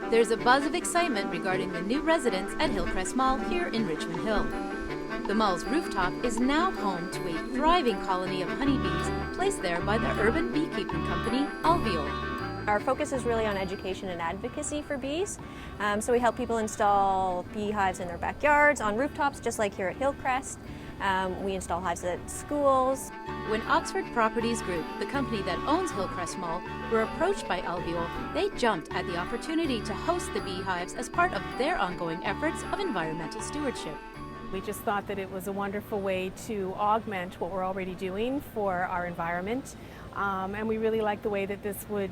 There's a buzz of excitement regarding the new residents at Hillcrest Mall here in Richmond Hill. The mall's rooftop is now home to a thriving colony of honeybees placed there by the urban beekeeping company Alveole. Our focus is really on education and advocacy for bees. So we help people install beehives in their backyards, on rooftops, just like here at Hillcrest. We install hives at schools. When Oxford Properties Group, the company that owns Hillcrest Mall, were approached by Alveole, they jumped at the opportunity to host the beehives as part of their ongoing efforts of environmental stewardship. We just thought that it was a wonderful way to augment what we're already doing for our environment. And we really like the way that this would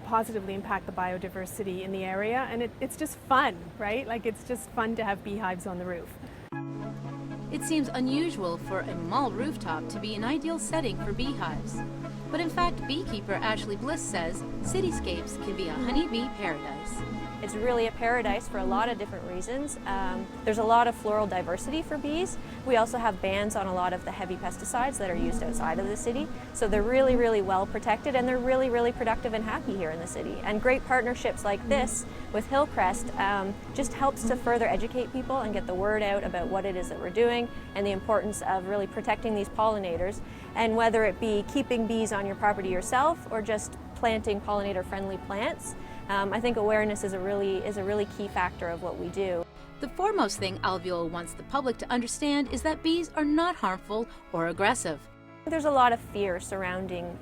positively impact the biodiversity in the area. And it's just fun, right? Like, it's just fun to have beehives on the roof. It seems unusual for a mall rooftop to be an ideal setting for beehives. But in fact, beekeeper Ashley Bliss says cityscapes can be a honeybee paradise. It's really a paradise for a lot of different reasons. There's a lot of floral diversity for bees. We also have bans on a lot of the heavy pesticides that are used outside of the city. So they're really, really well protected, and they're really, really productive and happy here in the city. And great partnerships like this with Hillcrest just helps to further educate people and get the word out about what it is that we're doing and the importance of really protecting these pollinators. And whether it be keeping bees on your property yourself or just planting pollinator-friendly plants, I think awareness is a really key factor of what we do. The foremost thing Alveole wants the public to understand is that bees are not harmful or aggressive. There's a lot of fear surrounding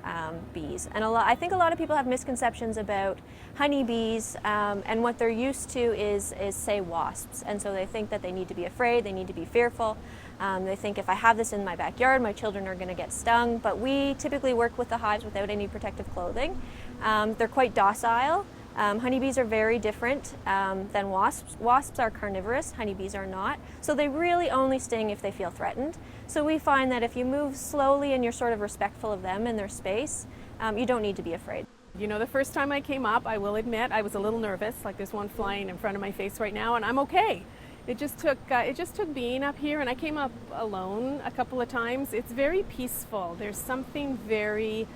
bees, and I think a lot of people have misconceptions about honeybees, and what they're used to is say wasps, and so they think that they need to be afraid, they need to be fearful. They think if I have this in my backyard, my children are going to get stung, but we typically work with the hives without any protective clothing. They're quite docile. Honeybees are very different than wasps. Wasps are carnivorous, honeybees are not. So they really only sting if they feel threatened. So we find that if you move slowly and you're sort of respectful of them and their space, you don't need to be afraid. You know, the first time I came up, I will admit, I was a little nervous, like there's one flying in front of my face right now, and I'm okay. It just took being up here, and I came up alone a couple of times. It's very peaceful. There's something very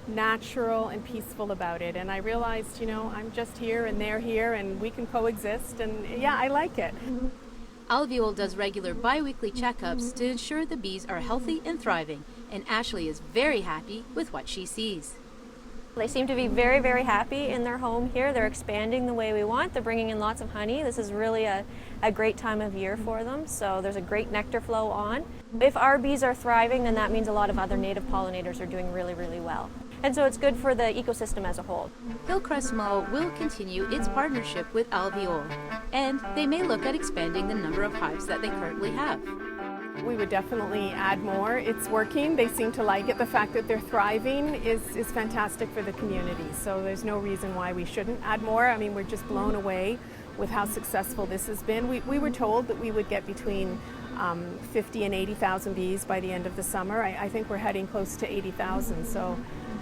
natural and peaceful about it, and I realized, you know, I'm just here and they're here and we can coexist, and yeah, I like it. Alveole does regular bi-weekly checkups to ensure the bees are healthy and thriving, and Ashley is very happy with what she sees. They seem to be very, very happy in their home here. They're expanding the way we want. They're bringing in lots of honey. This is really a great time of year for them, so there's a great nectar flow on. If our bees are thriving, then that means a lot of other native pollinators are doing really, really well. And so it's good for the ecosystem as a whole. Hillcrest Mall will continue its partnership with Alveole, and they may look at expanding the number of hives that they currently have. We would definitely add more. It's working. They seem to like it. The fact that they're thriving is fantastic for the community. So there's no reason why we shouldn't add more. I mean, we're just blown away with how successful this has been. We were told that we would get between 50 and 80,000 bees by the end of the summer. I think we're heading close to 80,000. So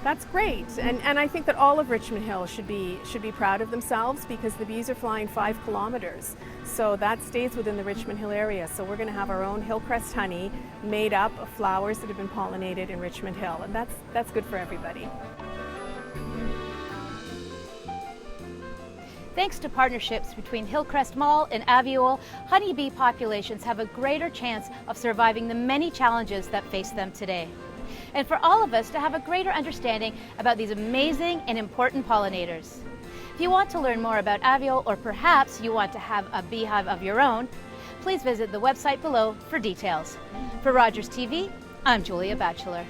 that's great, and I think that all of Richmond Hill should be proud of themselves, because the bees are flying 5 kilometers. So that stays within the Richmond Hill area. So we're going to have our own Hillcrest honey made up of flowers that have been pollinated in Richmond Hill, and that's good for everybody. Thanks to partnerships between Hillcrest Mall and Alveole, honeybee populations have a greater chance of surviving the many challenges that face them today. And for all of us to have a greater understanding about these amazing and important pollinators. If you want to learn more about Alveole, or perhaps you want to have a beehive of your own, please visit the website below for details. For Rogers TV, I'm Julia Batchelor.